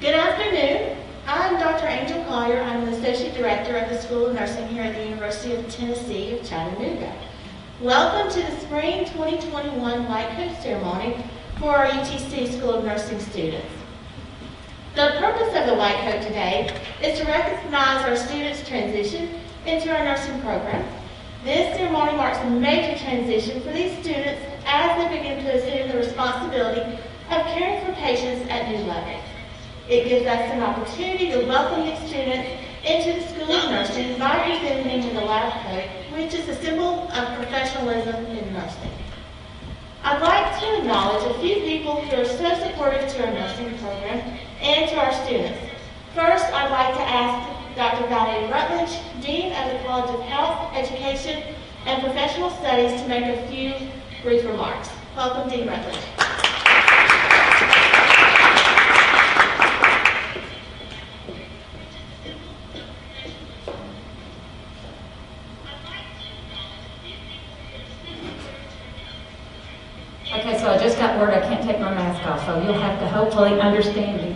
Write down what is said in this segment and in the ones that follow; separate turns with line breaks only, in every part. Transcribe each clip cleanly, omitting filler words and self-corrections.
Good afternoon. I'm Dr. Angel Collier. I'm the Associate Director of the School of Nursing here at the University of Tennessee of Chattanooga. Welcome to the Spring 2021 White Coat Ceremony for our UTC School of Nursing students. The purpose of the White Coat today is to recognize our students' transition into our nursing program. This ceremony marks a major transition for these students as they begin to assume the responsibility of caring for patients at new levels. It gives us an opportunity to welcome these students into the School of Nursing by presenting them with a lab coat, which is a symbol of professionalism in nursing. I'd like to acknowledge a few people who are so supportive to our nursing program and to our students. First, I'd like to ask Dr. Valerie Rutledge, Dean of the College of Health, Education, and Professional Studies, to make a few brief remarks. Welcome, Dean Rutledge.
Okay, so I just got word I can't take my mask off, so you'll have to hopefully understand me.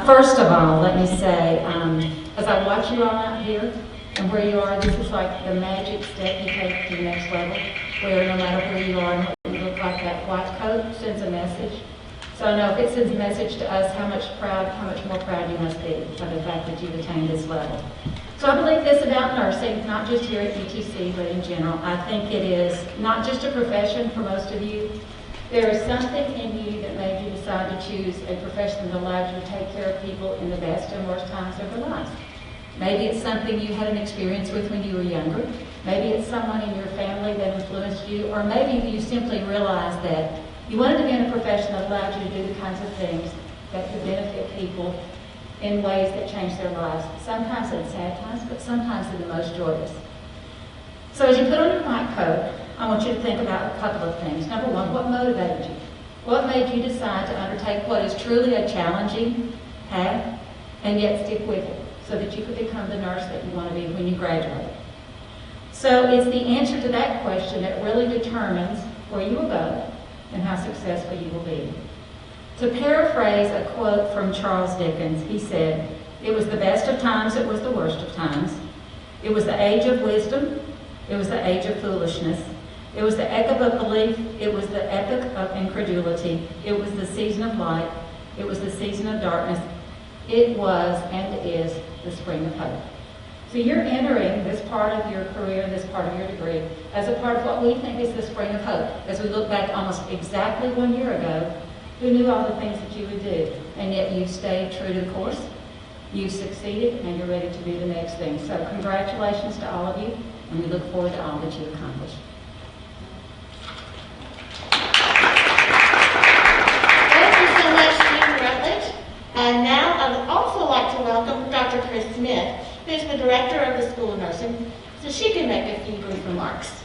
First of all, let me say, as I watch you all out here and where you are, this is like the magic step you take to the next level, where no matter where you are and what you look like, that white coat sends a message. So I know if it sends a message to us, how much more proud you must be for the fact that you've attained this level. So I believe this about nursing, not just here at UTC, but in general. I think it is not just a profession for most of you. There is something in you that made you decide to choose a profession that allowed you to take care of people in the best and worst times of their lives. Maybe it's something you had an experience with when you were younger. Maybe it's someone in your family that influenced you, or maybe you simply realized that you wanted to be in a profession that allowed you to do the kinds of things that could benefit people in ways that change their lives, sometimes in sad times, but sometimes in the most joyous. So as you put on your white coat, I want you to think about a couple of things. Number one, what motivated you? What made you decide to undertake what is truly a challenging path and yet stick with it so that you could become the nurse that you want to be when you graduate? So it's the answer to that question that really determines where you will go and how successful you will be. To paraphrase a quote from Charles Dickens, he said, "It was the best of times, it was the worst of times. It was the age of wisdom, it was the age of foolishness. It was the epoch of belief, it was the epoch of incredulity. It was the season of light, it was the season of darkness. It was and is the spring of hope." So you're entering this part of your career, this part of your degree, as a part of what we think is the spring of hope. As we look back almost exactly 1 year ago, who knew all the things that you would do? And yet you've stayed true to the course, you've succeeded, and you're ready to do the next thing. So congratulations to all of you, and we look forward to all that you accomplish.
Thank you so much, Dean Rutledge. And now I would also like to welcome Dr. Chris Smith, who's the Director of the School of Nursing, so she can make a few brief remarks.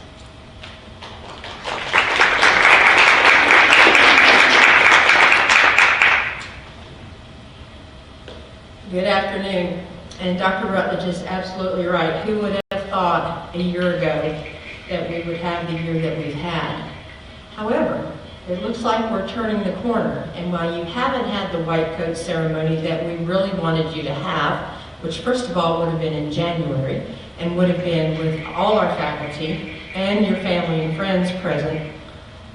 afternoon. And Dr. Rutledge is absolutely right. Who would have thought a year ago that we would have the year that we've had? However, it looks like we're turning the corner. And while you haven't had the white coat ceremony that we really wanted you to have, which first of all would have been in January and would have been with all our faculty and your family and friends present,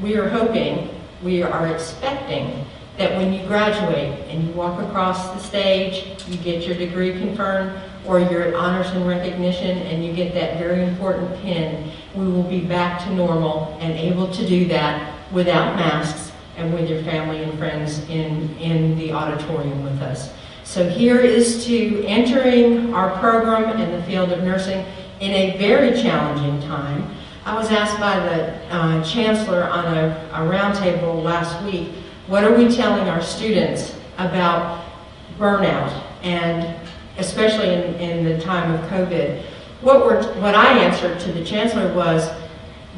we are hoping, we are expecting that when you graduate and you walk across the stage, you get your degree confirmed, or you're at honors and recognition and you get that very important pin, we will be back to normal and able to do that without masks and with your family and friends in the auditorium with us. So here is to entering our program in the field of nursing in a very challenging time. I was asked by the chancellor on a roundtable last week, what are we telling our students about burnout, and especially in the time of COVID? What I answered to the chancellor was,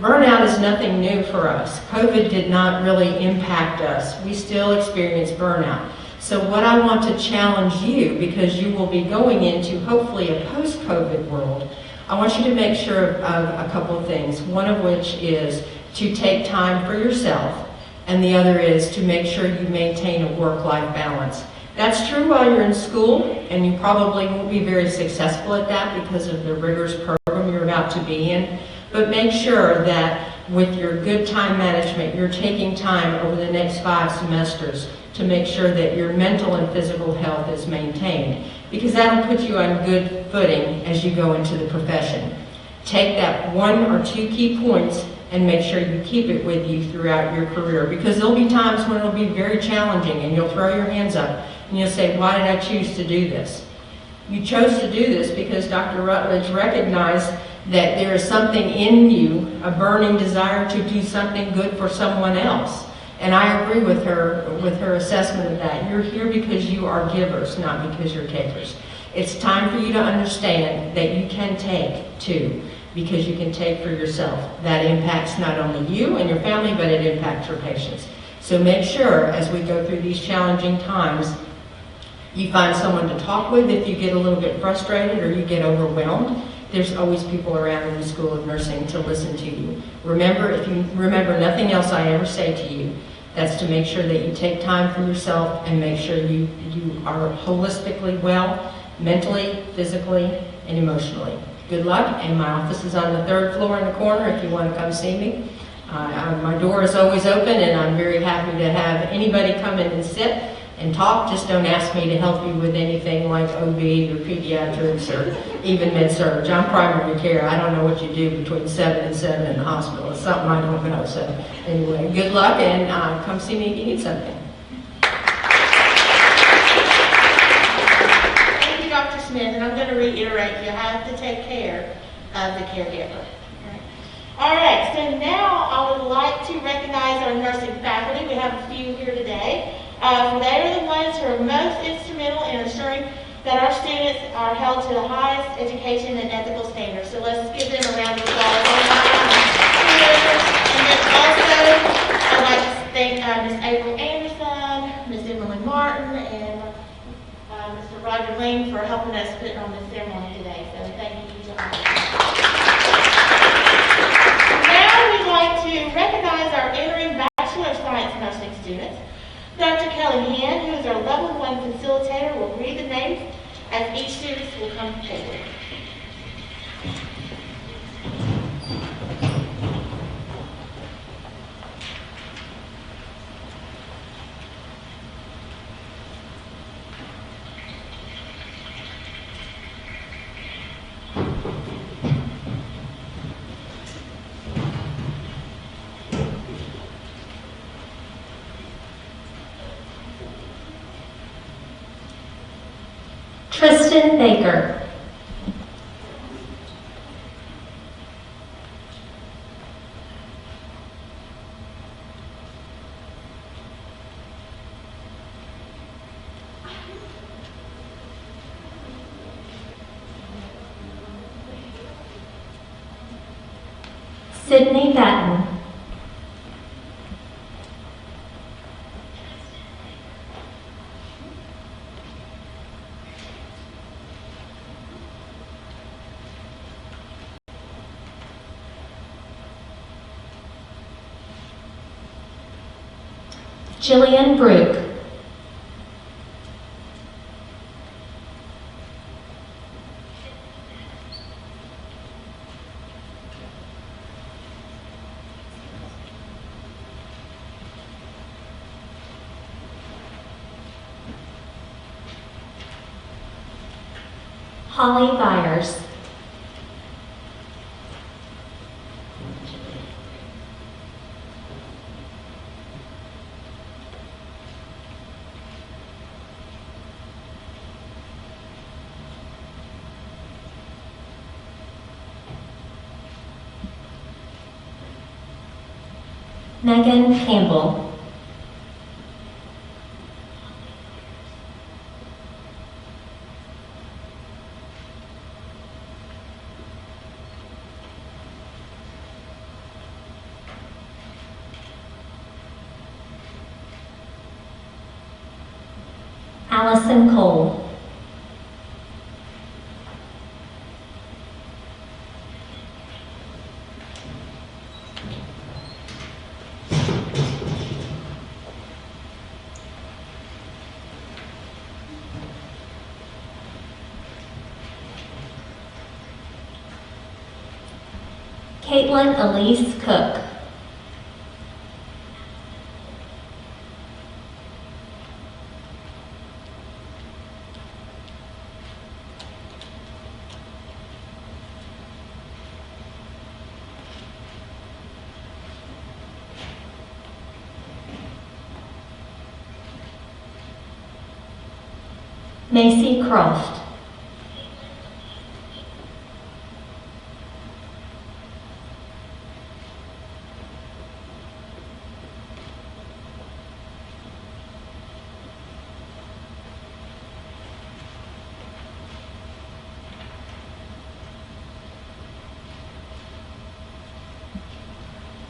burnout is nothing new for us. COVID did not really impact us. We still experience burnout. So what I want to challenge you, because you will be going into hopefully a post-COVID world, I want you to make sure of a couple of things. One of which is to take time for yourself, and the other is to make sure you maintain a work-life balance. That's true while you're in school, and you probably won't be very successful at that because of the rigorous program you're about to be in. But make sure that with your good time management, you're taking time over the next 5 semesters to make sure that your mental and physical health is maintained, because that'll put you on good footing as you go into the profession. Take that 1 or 2 key points and make sure you keep it with you throughout your career, because there'll be times when it'll be very challenging and you'll throw your hands up and you'll say, why did I choose to do this? You chose to do this because Dr. Rutledge recognized that there is something in you, a burning desire to do something good for someone else. And I agree with her assessment of that. You're here because you are givers, not because you're takers. It's time for you to understand that you can take too, because you can take for yourself. That impacts not only you and your family, but it impacts your patients. So make sure, as we go through these challenging times, you find someone to talk with if you get a little bit frustrated or you get overwhelmed. There's always people around in the School of Nursing to listen to you. Remember, if you remember nothing else I ever say to you, that's to make sure that you take time for yourself and make sure you are holistically well, mentally, physically, and emotionally. Good luck, and my office is on the 3rd floor in the corner if you want to come see me. My door is always open, and I'm very happy to have anybody come in and sit and talk. Just don't ask me to help you with anything like OB or pediatrics or even med-surg. I'm primary care. I don't know what you do between 7 and 7 in the hospital. It's something I don't know. So anyway, good luck, and come see me if you need something.
Thank you, Dr. Smith, and I'm going to reiterate, you have to take care of the caregiver. All right, so now I would like to recognize our nursing faculty. We have a few here today. They are the ones who are most instrumental in ensuring that our students are held to the highest education and ethical standards. So let's give them a round of applause. And then also, I'd like to thank Ms. April Anderson, Ms. Emily Martin, and Mr. Roger Ling for helping us put on this ceremony today. So thank you to all. Now we'd like to recognize our entering Bachelor of Science nursing students. Dr. Kelly Han, who is our level 1 facilitator, will read the names as each student will come forward.
Tristan Baker. Sydney Batten. Jillian Brook. Holly Byers. Megan Campbell. Allison Cole. Caitlin Elise Cook. Macy Croft.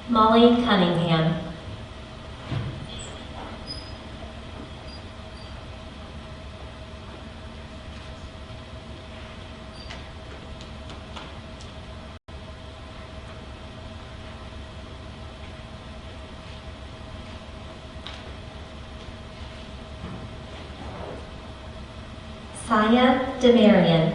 Molly Cunningham. Saya Demarian.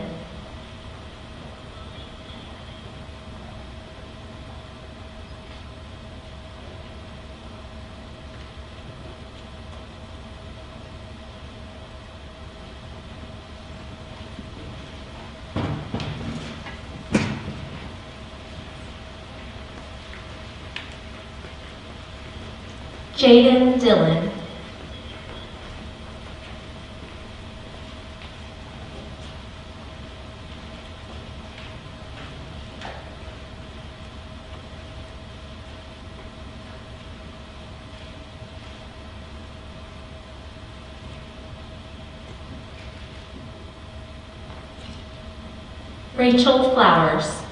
Jaden Dillon. Rachel Flowers.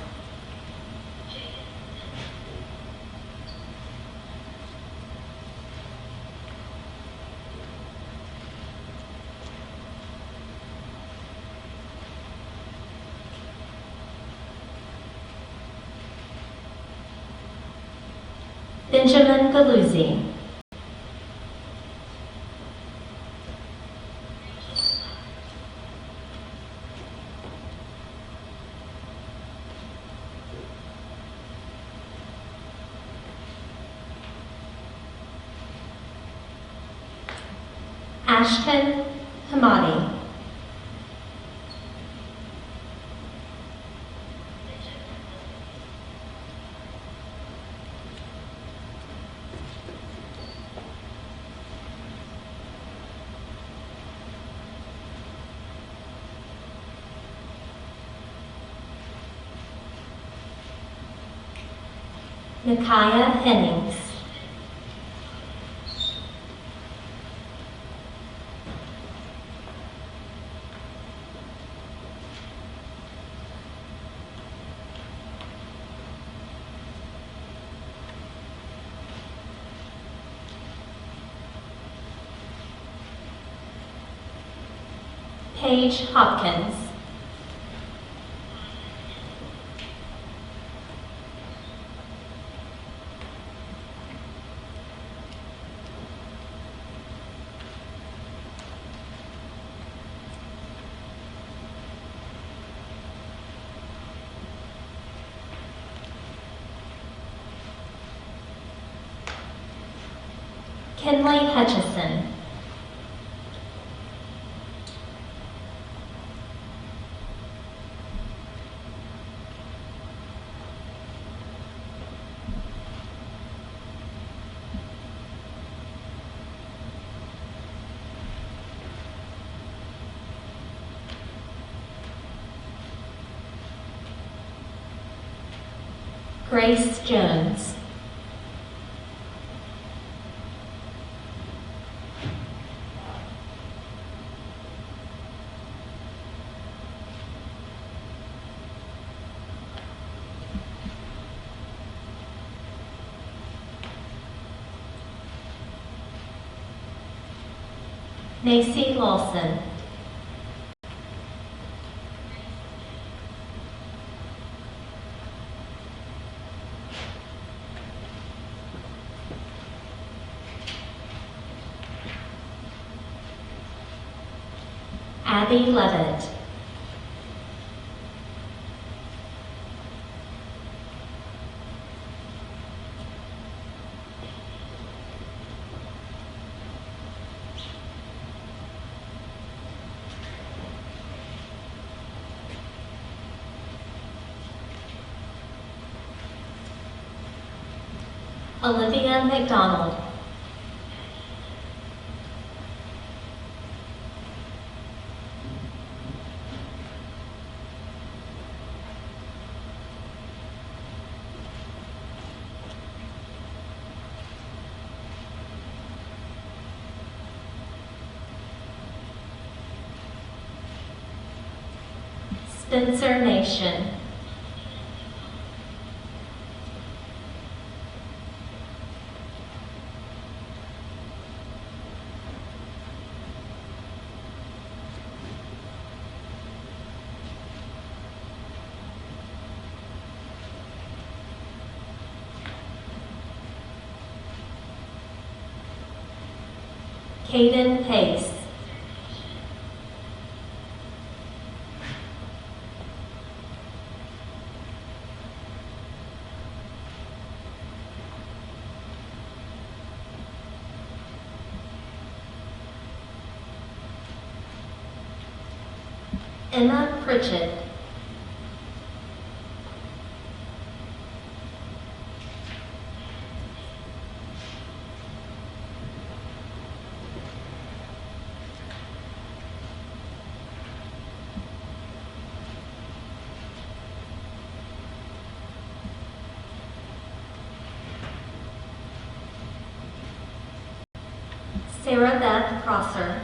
Benjamin Galuzzi. Ashton Hamadi. Nikaya Hennings. Paige Hopkins.
Kinley Hutchison. Grace Jones. Macy Lawson. Abby Levitt. Olivia McDonald. Spencer Nation. Caden Pace. Emma Pritchett. Sarah Beth Prosser.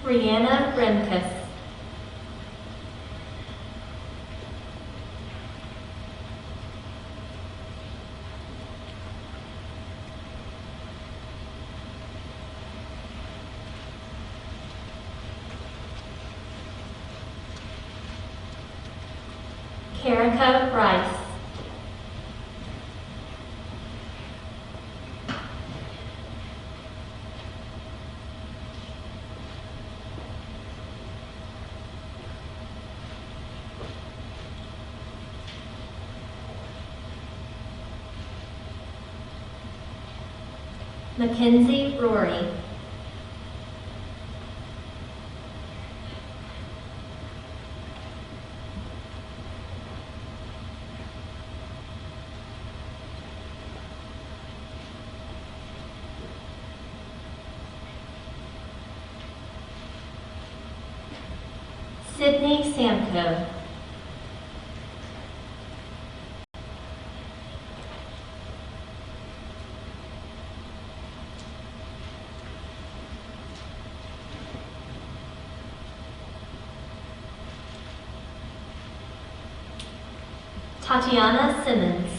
Brianna Remkus. Karika Rice. Mackenzie Rory. Sydney Samko. Tatiana Simmons.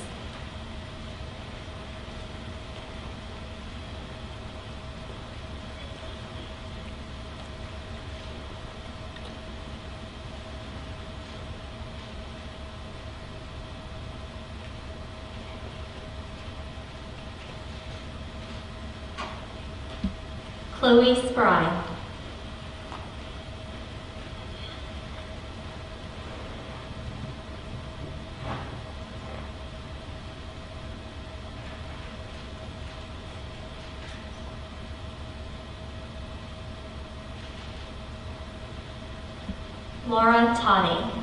Chloe Spry. Laura Toddy.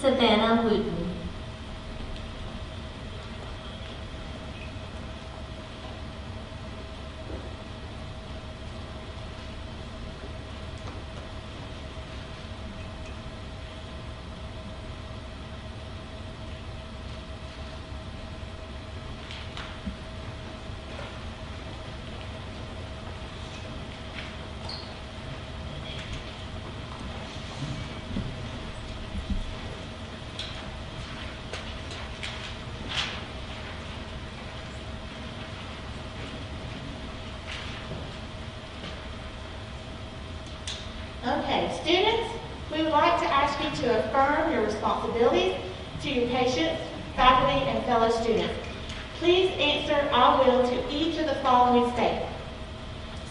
Savannah Wooten.
Okay, students, we would like to ask you to affirm your responsibilities to your patients, faculty, and fellow students. Please answer "I will" to each of the following statements.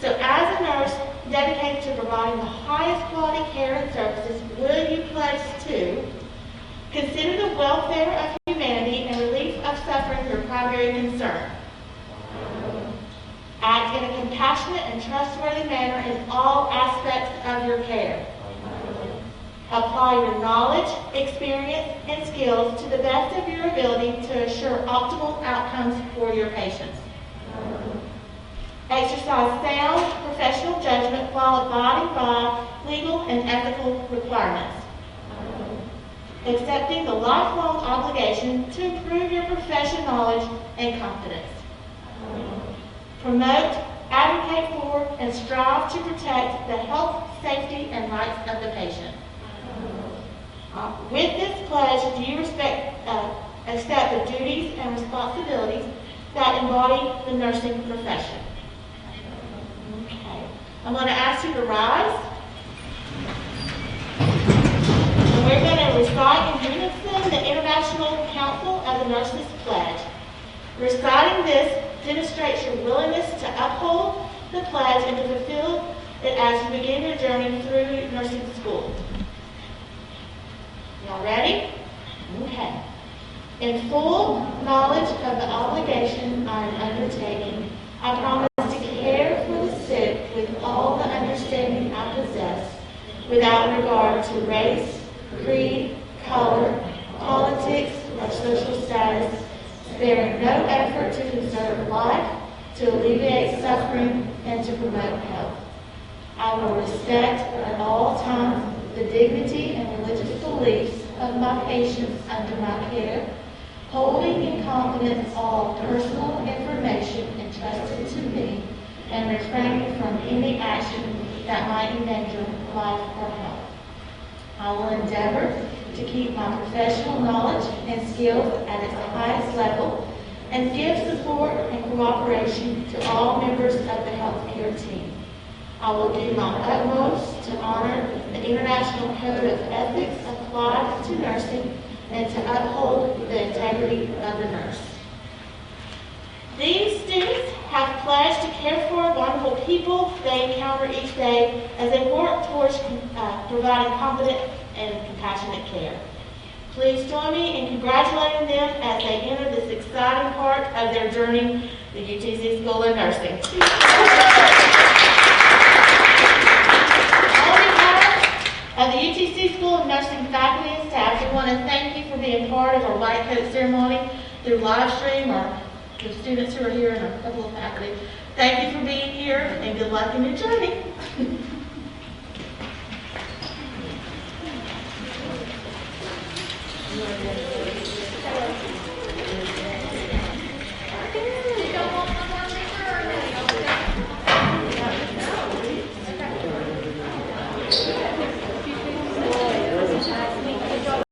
So as a nurse dedicated to providing the highest quality care and services, will you pledge to consider the welfare of humanity and relief of suffering your primary concern? Act in a compassionate and trustworthy manner in all aspects of your care. Apply your knowledge, experience, and skills to the best of your ability to assure optimal outcomes for your patients. Exercise sound professional judgment while abiding by legal and ethical requirements. Accepting the lifelong obligation to improve your profession knowledge and competence. Promote, advocate for, and strive to protect the health, safety, and rights of the patient. With this pledge, do you accept the duties and responsibilities that embody the nursing profession? Okay. I'm going to ask you to rise. And we're going to recite in unison the International Council of the Nurses Pledge. Reciting this demonstrates your willingness to uphold the pledge and to fulfill it as you begin your journey through nursing school. Y'all ready? Okay. In full knowledge of the obligation I am undertaking, I promise to care for the sick with all the understanding I possess, without regard to race, creed, color, politics, or social status, sparing no effort to conserve life, to alleviate suffering, and to promote health. I will respect at all times the dignity and religious beliefs of my patients under my care, holding in confidence all personal information entrusted to me, and refraining from any action that might endanger life or health. I will endeavor to keep my professional knowledge and skills at its highest level and give support and cooperation to all members of the healthcare team. I will do my utmost to honor the International Code of Ethics applied to nursing and to uphold the integrity of the nurse. These students have pledged to care for vulnerable people they encounter each day as they work towards providing competent and compassionate care. Please join me in congratulating them as they enter this exciting part of their journey, the UTC School of Nursing. On behalf of the UTC School of Nursing faculty and staff, we want to thank you for being part of our white coat ceremony through live stream, or the students who are here and a couple of faculty. Thank you for being here and good luck in your journey. Thank you.